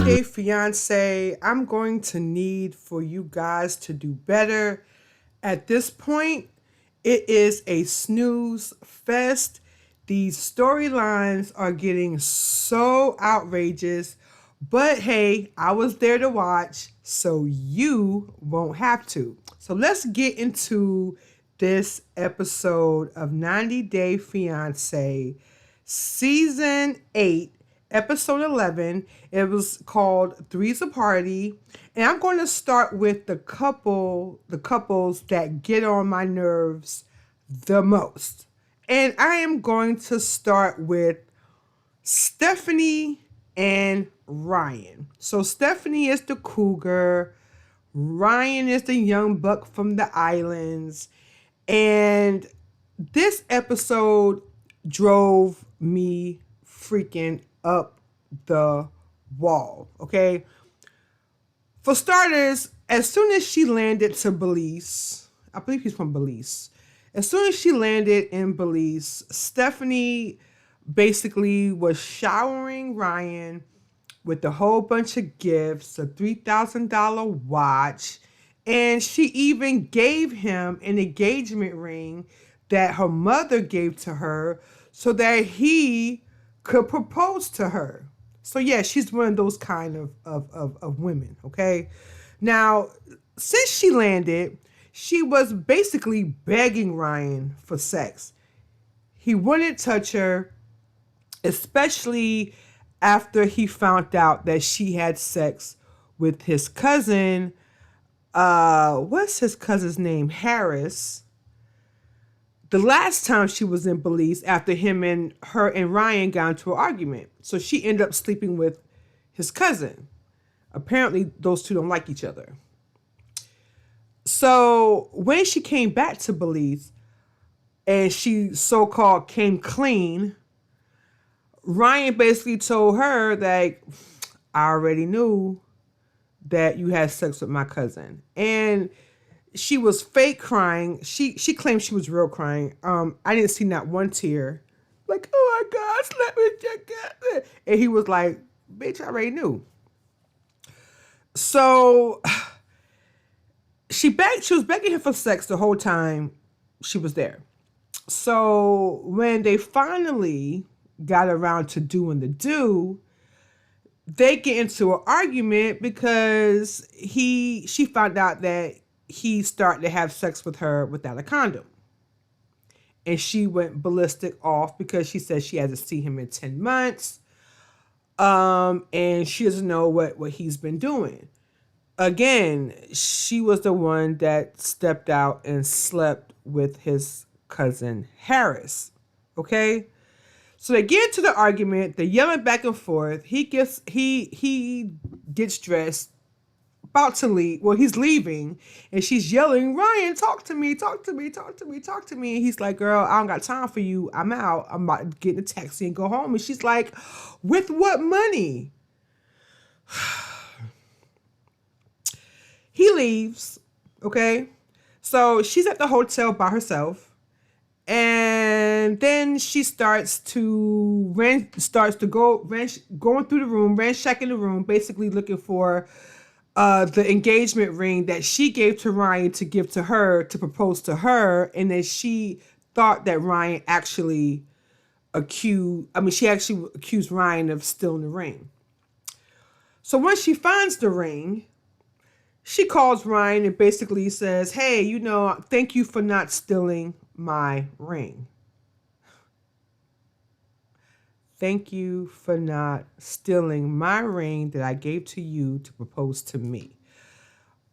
Day Fiance, I'm going to need for you guys to do better. At this point, it is a snooze fest. These storylines are getting so outrageous, but hey, I was there to watch, so you won't have to. So let's get into this episode of 90 Day Fiance, Season 8, Episode 11. It was called Three's a Party. And I'm going to start with the couples that get on my nerves the most. And I am going to start with Stephanie and Ryan. So Stephanie is the cougar. Ryan is the young buck from the islands. And this episode drove me freaking up the wall, okay? For starters, as soon as she landed to Belize, I believe he's from Belize. As soon as she landed in Belize, Stephanie basically was showering Ryan with a whole bunch of gifts, a $3,000 watch, and she even gave him an engagement ring that her mother gave to her so that he could propose to her. So yeah, she's one of those kind of women, okay? Now, since she landed, she was basically begging Ryan for sex. He wouldn't touch her, especially after he found out that she had sex with his cousin. What's his cousin's name? Harris. The last time she was in Belize after him and her and Ryan got into an argument. So she ended up sleeping with his cousin. Apparently those two don't like each other. So when she came back to Belize and she so-called came clean, Ryan basically told her that I already knew that you had sex with my cousin. And she was fake crying. She claimed she was real crying. I didn't see not one tear. Like, oh my gosh, let me check it. And he was like, bitch, I already knew. So she was begging him for sex the whole time she was there. So when they finally got around to doing the do, they get into an argument because she found out that he started to have sex with her without a condom. And she went ballistic off because she said she hasn't seen him in 10 months. And she doesn't know what he's been doing. Again, she was the one that stepped out and slept with his cousin Harris. Okay? So they get into the argument, they're yelling back and forth. He gets dressed, about to leave. Well, he's leaving, and she's yelling, Ryan, talk to me, talk to me, talk to me, talk to me. And he's like, girl, I don't got time for you. I'm out. I'm about to get in a taxi and go home. And she's like, with what money? He leaves, okay? So she's at the hotel by herself. And then she starts to going through the room, ransacking the room, basically looking for the engagement ring that she gave to Ryan to give to her to propose to her, and then she thought that Ryan actually accused Ryan of stealing the ring. So once she finds the ring, she calls Ryan and basically says, hey, thank you for not stealing my ring. Thank you for not stealing my ring that I gave to you to propose to me.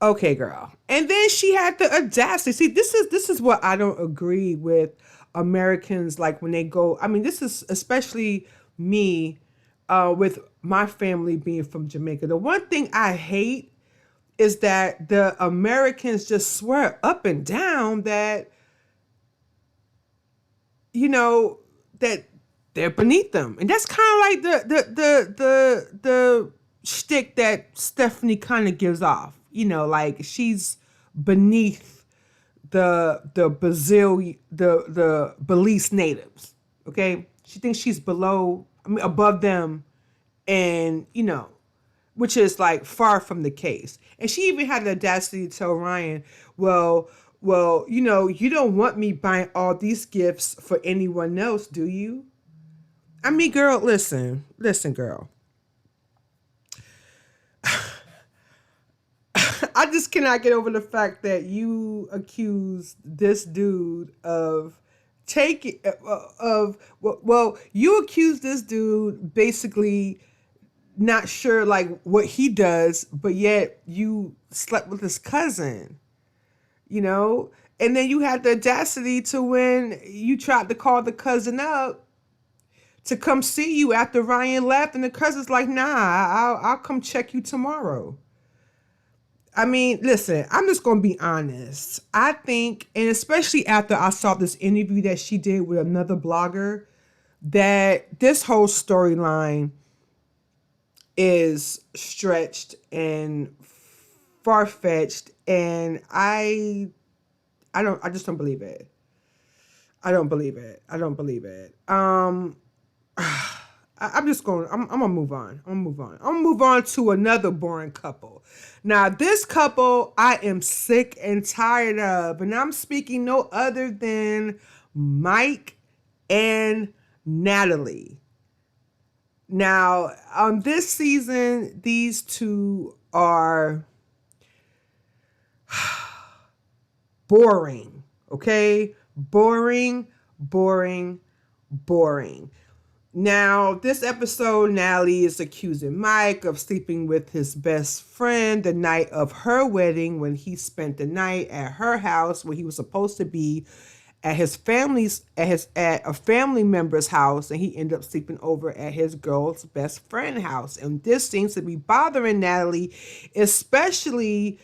Okay, girl. And then she had the audacity. See, this is what I don't agree with Americans, like when they go. I mean, this is especially me with my family being from Jamaica. The one thing I hate is that the Americans just swear up and down that, that they're beneath them. And that's kind of like the shtick that Stephanie kind of gives off. Like she's beneath the Belize natives. Okay? She thinks she's above them, and which is like far from the case. And she even had the audacity to tell Ryan, well, you don't want me buying all these gifts for anyone else, do you? I mean, girl, listen, girl. I just cannot get over the fact that you accused this dude of taking you accused this dude basically not sure like what he does, but yet you slept with his cousin, you know? And then you had the audacity to when you tried to call the cousin up to come see you after Ryan left, and the cousin's like, nah, I'll come check you tomorrow. I mean, listen, I'm just going to be honest. I think, and especially after I saw this interview that she did with another blogger, that this whole storyline is stretched and far-fetched, and I just don't believe it. I don't believe it. I don't believe it. I'm just going. I'm gonna move on. I'm gonna move on to another boring couple. Now, this couple I am sick and tired of, and I'm speaking no other than Mike and Natalie. Now, on this season, these two are boring. Okay, boring, boring, boring. Now, this episode, Natalie is accusing Mike of sleeping with his best friend the night of her wedding when he spent the night at her house where he was supposed to be at at a family member's house, and he ended up sleeping over at his girl's best friend house. And this seems to be bothering Natalie, especially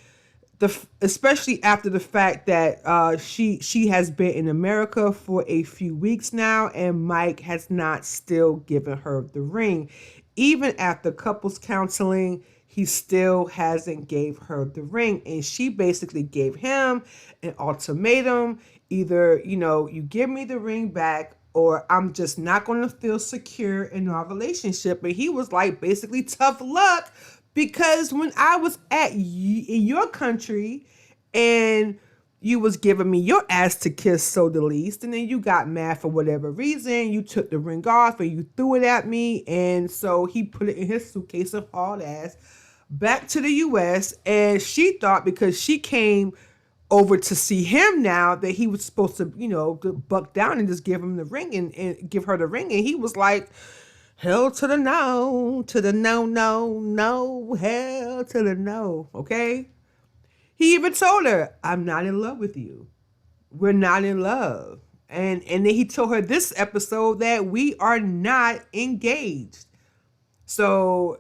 especially after the fact that she has been in America for a few weeks now, and Mike has not still given her the ring. Even after couples counseling, he still hasn't gave her the ring, and she basically gave him an ultimatum: either you give me the ring back, or I'm just not going to feel secure in our relationship. And he was like, basically, tough luck. Because when I was in your country and you was giving me your ass to kiss, so the least, and then you got mad for whatever reason, you took the ring off and you threw it at me, and so he put it in his suitcase of hard ass back to the U.S., and she thought because she came over to see him now that he was supposed to, to buck down and just give him the ring and give her the ring, and he was like, hell to the no, to the no, no, no, hell to the no, okay? He even told her, I'm not in love with you. We're not in love. And then he told her this episode that we are not engaged. So,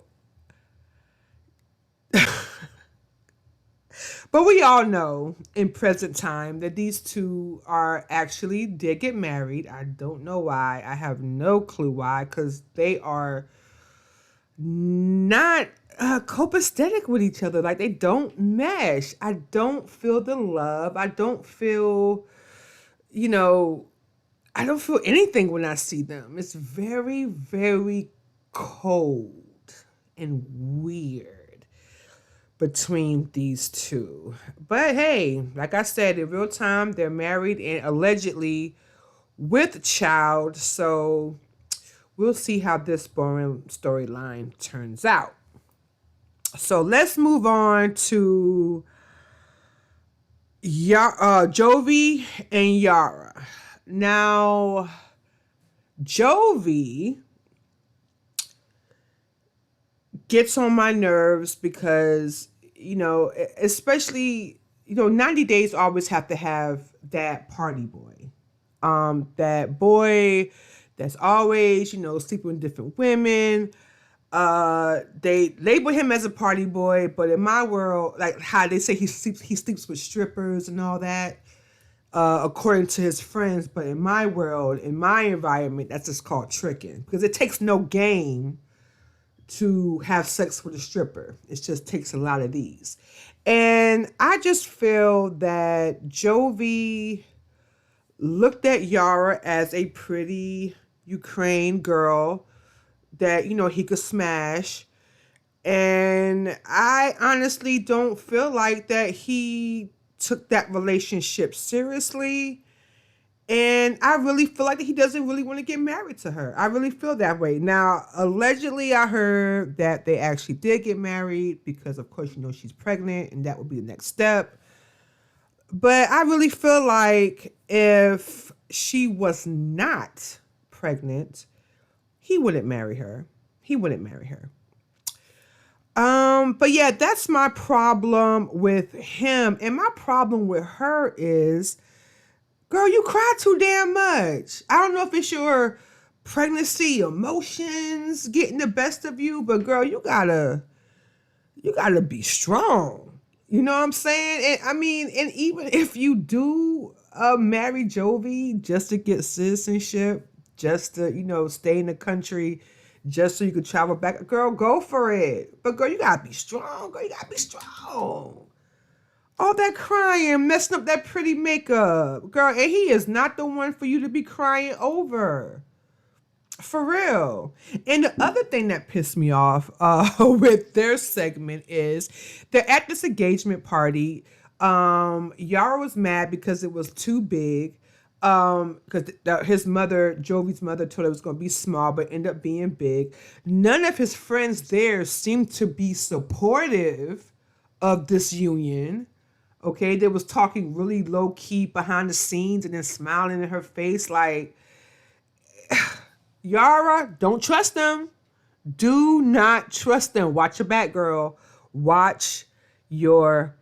but we all know in present time that these two did get married. I don't know why. I have no clue why, because they are not copacetic with each other. Like, they don't mesh. I don't feel the love. I don't feel, I don't feel anything when I see them. It's very, very cold and weird between these two. But hey, like I said, in real time, they're married and allegedly with child. So we'll see how this boring storyline turns out. So let's move on to Jovi and Yara. Now, Jovi gets on my nerves because, especially, 90 days always have to have that party boy. That boy that's always, sleeping with different women. They label him as a party boy, but in my world, like how they say he sleeps with strippers and all that, according to his friends. But in my world, in my environment, that's just called tricking, because it takes no game to have sex with a stripper. It just takes a lot of these. And I just feel that Jovi looked at Yara as a pretty Ukraine girl that, he could smash. And I honestly don't feel like that he took that relationship seriously. And I really feel like that he doesn't really want to get married to her. I really feel that way. Now, allegedly, I heard that they actually did get married because, of course, she's pregnant and that would be the next step. But I really feel like if she was not pregnant, he wouldn't marry her. He wouldn't marry her. But yeah, that's my problem with him. And my problem with her is, girl, you cry too damn much. I don't know if it's your pregnancy emotions getting the best of you, but girl, you gotta be strong. You know what I'm saying? And I mean, and even if you do marry Jovi just to get citizenship, just to, stay in the country, just so you could travel back, girl, go for it. But girl, you gotta be strong. Girl, you gotta be strong. All that crying, messing up that pretty makeup. Girl, and he is not the one for you to be crying over. For real. And the other thing that pissed me off with their segment is they're at this engagement party. Yara was mad because it was too big. Because his mother, Jovi's mother, told her it was going to be small, but ended up being big. None of his friends there seemed to be supportive of this union. Okay, they was talking really low key behind the scenes and then smiling in her face like, Yara, don't trust them. Do not trust them. Watch your back, girl. Watch your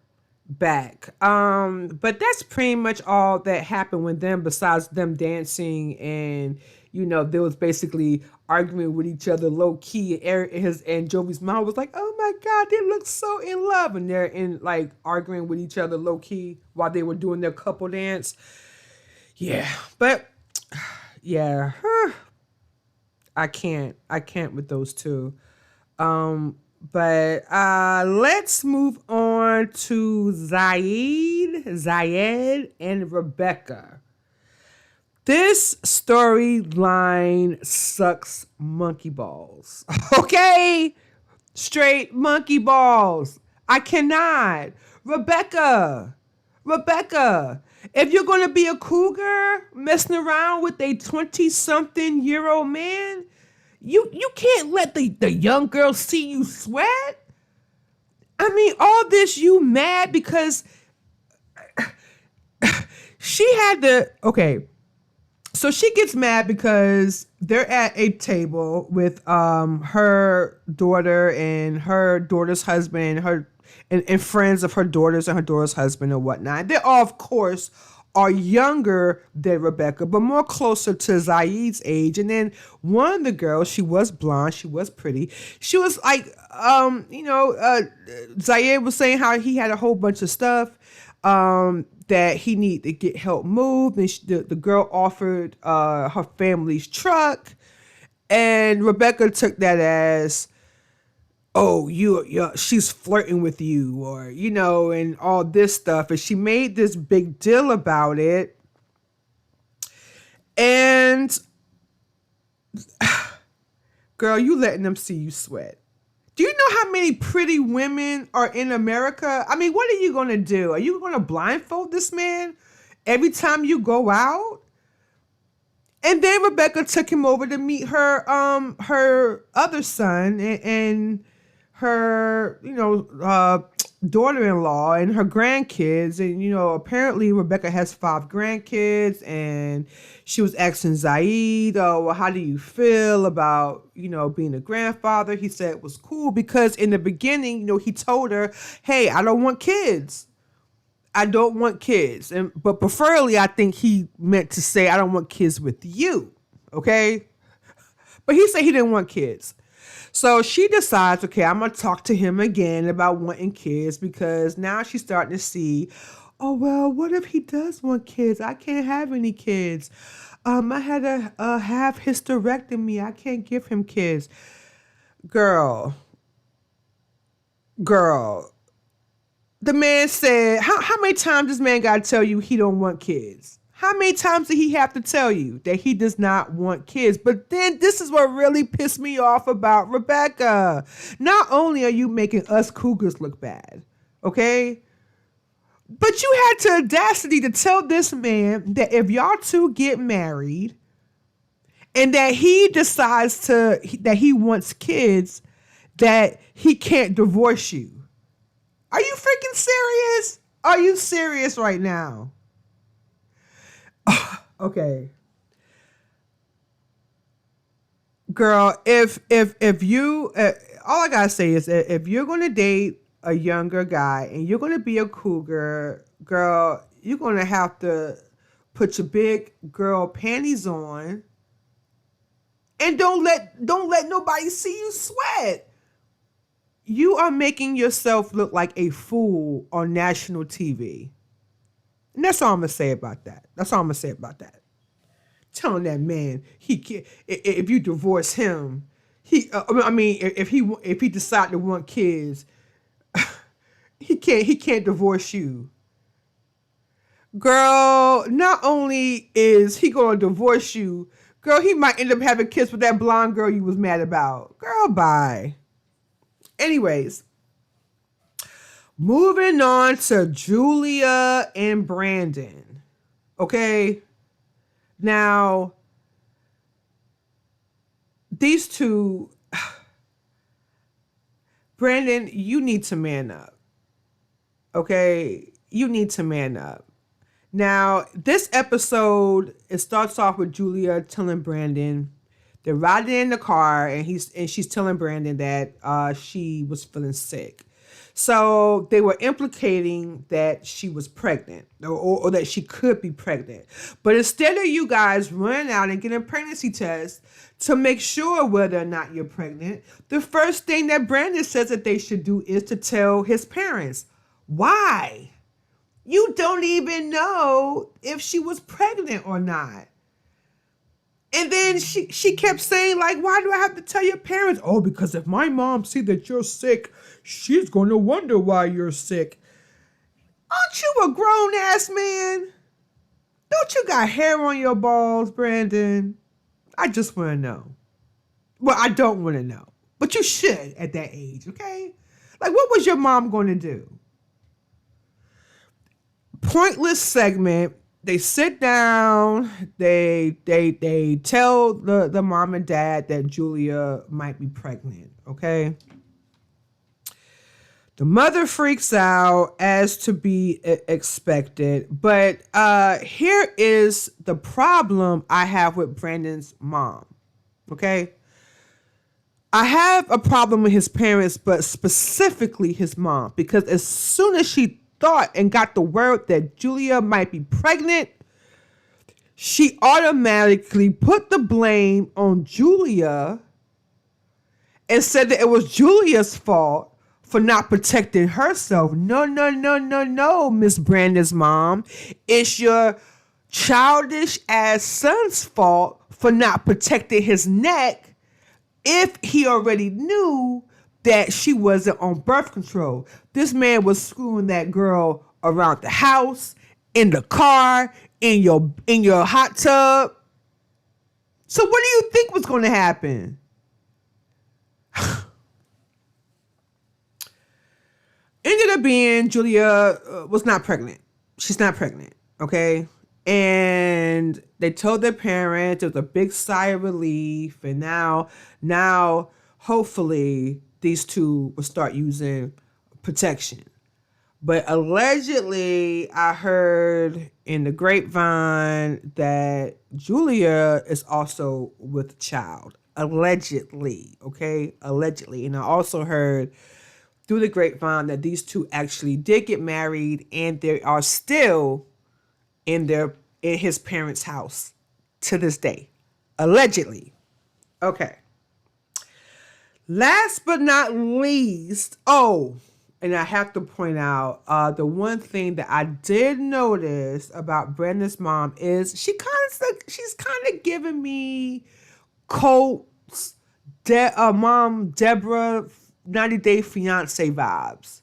back. But that's pretty much all that happened with them besides them dancing and, there was basically arguing with each other low key. And Jovi's mom was like, oh my God, they look so in love. And they're arguing with each other low key while they were doing their couple dance. Yeah. But yeah. I can't with those two. But let's move on to Zayed and Rebecca. This storyline sucks monkey balls. Okay? Straight monkey balls. I cannot. Rebecca, if you're going to be a cougar messing around with a 20-something-year-old man, you can't let the young girl see you sweat. I mean, all this, you mad because she had the... Okay, so she gets mad because they're at a table with her daughter and her daughter's husband, and friends of her daughters and her daughter's husband and whatnot. They all, of course, are younger than Rebecca, but more closer to Zayed's age. And then one of the girls, she was blonde, she was pretty. She was like, Zayed was saying how he had a whole bunch of stuff that he needed to get help moved. And the girl offered her family's truck. And Rebecca took that as, oh, she's flirting with you, or, and all this stuff. And she made this big deal about it. And girl, you letting them see you sweat. Do you know how many pretty women are in America? I mean, what are you going to do? Are you going to blindfold this man every time you go out? And then Rebecca took him over to meet her other son and her, daughter-in-law and her grandkids. And, apparently Rebecca has 5 grandkids, and she was asking Zayed, oh, well, how do you feel about, being a grandfather? He said it was cool because in the beginning, he told her, hey, I don't want kids. But preferably, I think he meant to say, I don't want kids with you. Okay. But he said he didn't want kids. So she decides, okay, I'm going to talk to him again about wanting kids, because now she's starting to see, oh, well, what if he does want kids? I can't have any kids. I had to have hysterectomy. I can't give him kids. Girl. The man said, how many times this man got to tell you he don't want kids? How many times did he have to tell you that he does not want kids? But then this is what really pissed me off about Rebecca. Not only are you making us cougars look bad, okay? But you had the audacity to tell this man that if y'all two get married and that he decides that he wants kids, that he can't divorce you. Are you freaking serious? Are you serious right now? Okay. Girl, if you all I gotta say is that if you're gonna date a younger guy and you're gonna be a cougar, girl, you're gonna have to put your big girl panties on and don't let nobody see you sweat. You are making yourself look like a fool on national TV. And that's all I'm gonna say about that. That's all I'm gonna say about that. Telling that man he can't. If you divorce him, if he decide to want kids, he can't divorce you. Girl, not only is he gonna divorce you, girl, he might end up having kids with that blonde girl you was mad about. Girl, bye. Anyways, moving on to Julia and Brandon. Okay. Now, these two, Brandon, you need to man up. Okay? You need to man up. Now, this episode, it starts off with Julia telling Brandon, they're riding in the car and she's telling Brandon that she was feeling sick. So they were implicating that she was pregnant or that she could be pregnant. But instead of you guys running out and getting pregnancy tests to make sure whether or not you're pregnant, the first thing that Brandon says that they should do is to tell his parents. Why? You don't even know if she was pregnant or not. And then she kept saying, like, why do I have to tell your parents? Oh, because if my mom sees that you're sick, she's going to wonder why you're sick. Aren't you a grown-ass man? Don't you got hair on your balls, Brandon? I just want to know. Well, I don't want to know. But you should at that age, okay? Like, what was your mom going to do? Pointless segment. They sit down, they tell the mom and dad that Julia might be pregnant, okay? The mother freaks out as to be expected, but here is the problem I have with Brandon's mom, okay? I have a problem with his parents, but specifically his mom, because as soon as she thought and got the word that Julia might be pregnant, she automatically put the blame on Julia and said that it was Julia's fault for not protecting herself. No, Miss Brandon's mom. It's your childish ass son's fault for not protecting his neck if he already knew that she wasn't on birth control. This man was screwing that girl around the house, in the car, in your hot tub. So what do you think was going to happen? Ended up being Julia was not pregnant. She's not pregnant, okay? And they told their parents. It was a big sigh of relief. And now hopefully these two will start using protection. But allegedly, I heard in the grapevine that Julia is also with child. Allegedly, okay? Allegedly. And I also heard through the grapevine that these two actually did get married and they are still in his parents' house to this day. Allegedly. Okay. Last but not least, and I have to point out, the one thing that I did notice about Brandon's mom is she's kind of giving me Colt's mom Deborah 90 Day Fiance vibes.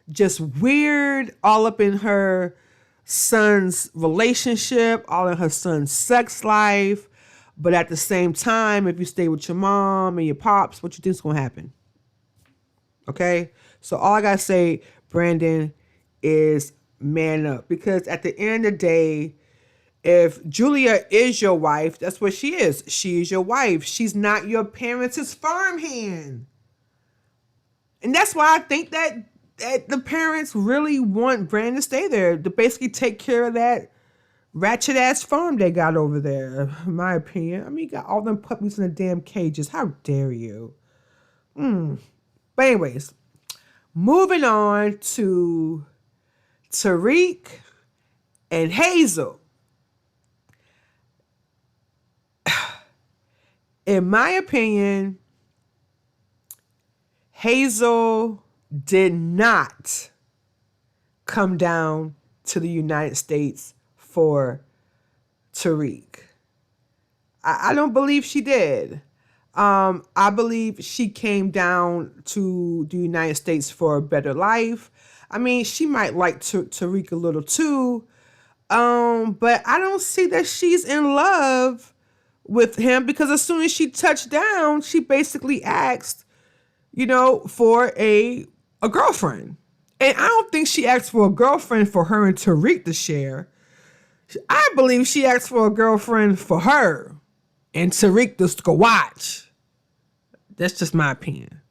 Just weird, all up in her son's relationship, all in her son's sex life. But at the same time, if you stay with your mom and your pops, what you think's gonna happen? Okay? So all I gotta say, Brandon, is man up. Because at the end of the day, if Julia is your wife, that's what she is. She is your wife. She's not your parents' farmhand. And that's why I think that the parents really want Brandon to stay there, to basically take care of that ratchet ass farm they got over there, in my opinion. I mean, you got all them puppies in the damn cages. How dare you? But anyways, moving on to Tariq and Hazel. In my opinion, Hazel did not come down to the United States for Tariq. I don't believe she did. I believe she came down to the United States for a better life. I mean, she might like Tariq a little too, but I don't see that she's in love with him, because as soon as she touched down, she basically asked, for a girlfriend. And I don't think she asked for a girlfriend for her and Tariq to share. I believe she asked for a girlfriend for her and Tariq just to go watch. That's just my opinion.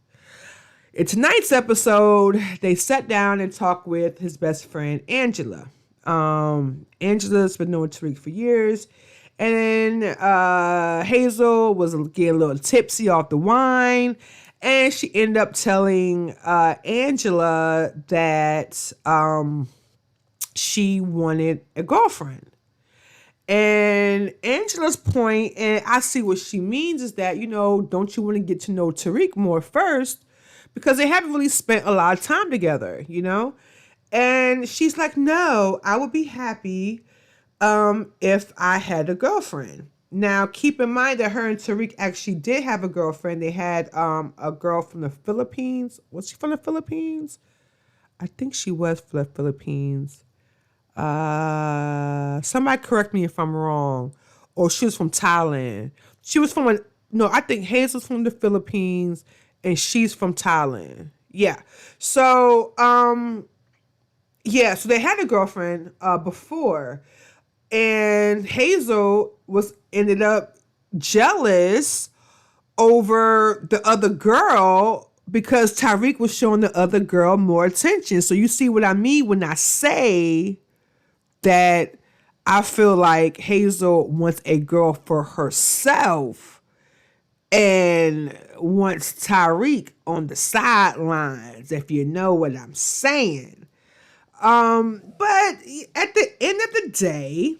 In tonight's episode, they sat down and talked with his best friend, Angela. Angela's been knowing Tariq for years. And then Hazel was getting a little tipsy off the wine. And she ended up telling Angela that she wanted a girlfriend. And Angela's point, and I see what she means, is that, don't you want to get to know Tariq more first? Because they haven't really spent a lot of time together, And she's like, no, I would be happy if I had a girlfriend. Now, keep in mind that her and Tariq actually did have a girlfriend. They had a girl from the Philippines. Was she from the Philippines? I think she was from the Philippines. Somebody correct me if I'm wrong. Or she was from Thailand. She was from I think Hazel's from the Philippines and she's from Thailand. Yeah. So, so they had a girlfriend before. And Hazel ended up jealous over the other girl because Tariq was showing the other girl more attention. So you see what I mean when I say that I feel like Hazel wants a girl for herself and wants Tariq on the sidelines, if you know what I'm saying. But at the end of the day,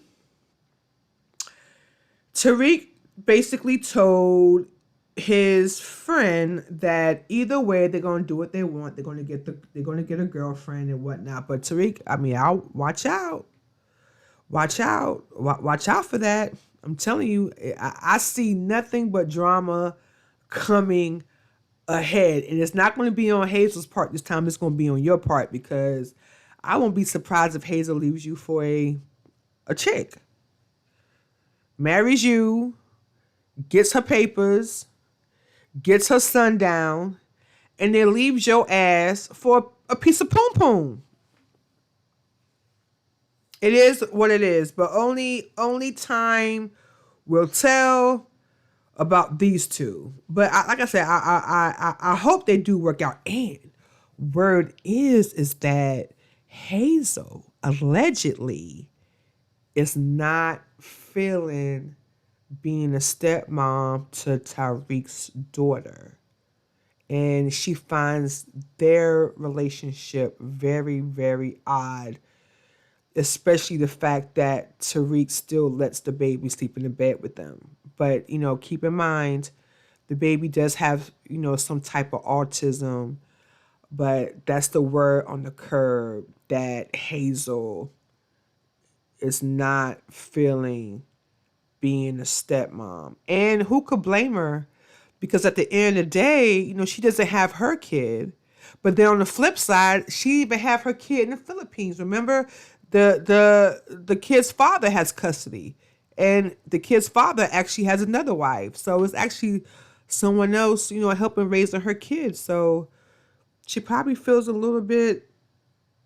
Tariq basically told his friend that either way they're gonna do what they want. They're gonna get a girlfriend and whatnot. But Tariq, I mean, I'll watch out. Watch out for that. I'm telling you, I see nothing but drama coming ahead, and it's not going to be on Hazel's part this time. It's going to be on your part, because I won't be surprised if Hazel leaves you for a chick, marries you, gets her papers, gets her son down, and then leaves your ass for a piece of poom poom. It is what it is, but only time will tell about these two. But like I said, I hope they do work out. And word is that Hazel allegedly is not feeling being a stepmom to Tariq's daughter. And she finds their relationship very, very odd. Especially the fact that Tariq still lets the baby sleep in the bed with them. But, keep in mind, the baby does have, some type of autism. But that's the word on the curb, that Hazel is not feeling being a stepmom. And who could blame her? Because at the end of the day, she doesn't have her kid. But then on the flip side, she even have her kid in the Philippines. Remember, the kid's father has custody, and the kid's father actually has another wife. So it's actually someone else, helping raising her kids. So she probably feels a little bit,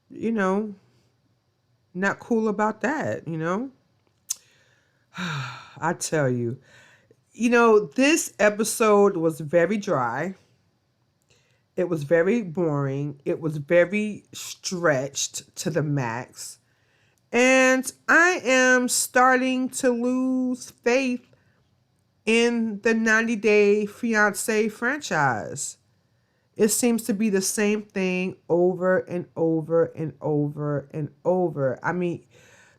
you know, not cool about that. I tell you, this episode was very dry. It was very boring. It was very stretched to the max. And I am starting to lose faith in the 90 Day Fiance franchise. It seems to be the same thing over and over and over and over. I mean,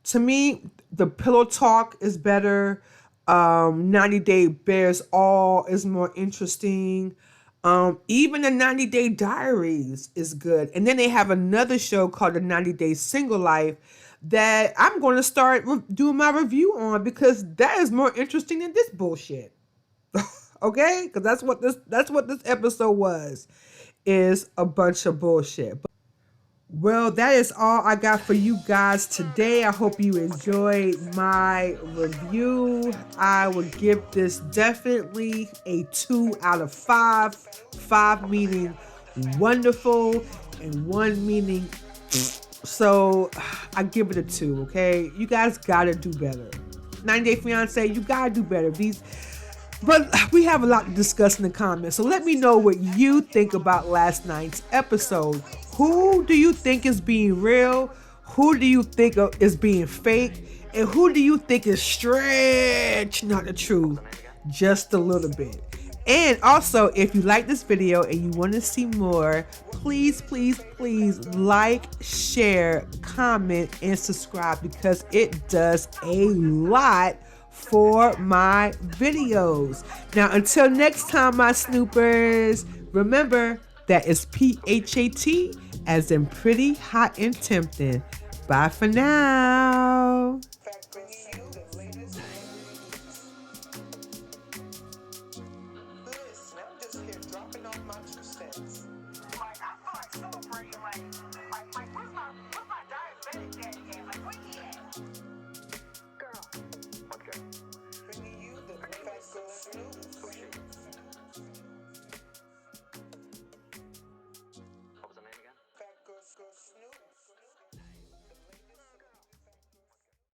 to me, the pillow talk is better. 90 Day Bears All is more interesting. Even the 90 Day Diaries is good. And then they have another show called the 90 Day Single Life that I'm going to start doing my review on, because that is more interesting than this bullshit. Okay? Because that's what this episode was, is a bunch of bullshit. Well, that is all I got for you guys today. I hope you enjoyed my review. I would give this definitely a 2 out of 5. 5 meaning wonderful and 1 meaning so I give it a 2, okay? You guys gotta do better. 90 Day Fiance, you gotta do better. But we have a lot to discuss in the comments. So let me know what you think about last night's episode. Who do you think is being real? Who do you think is being fake? And who do you think is stretch not the truth? Just a little bit. And also, if you like this video and you want to see more, please, please, please like, share, comment, and subscribe, because it does a lot for my videos. Now, until next time, my snoopers, remember that it's PHAT, as in pretty, hot, and tempting. Bye for now.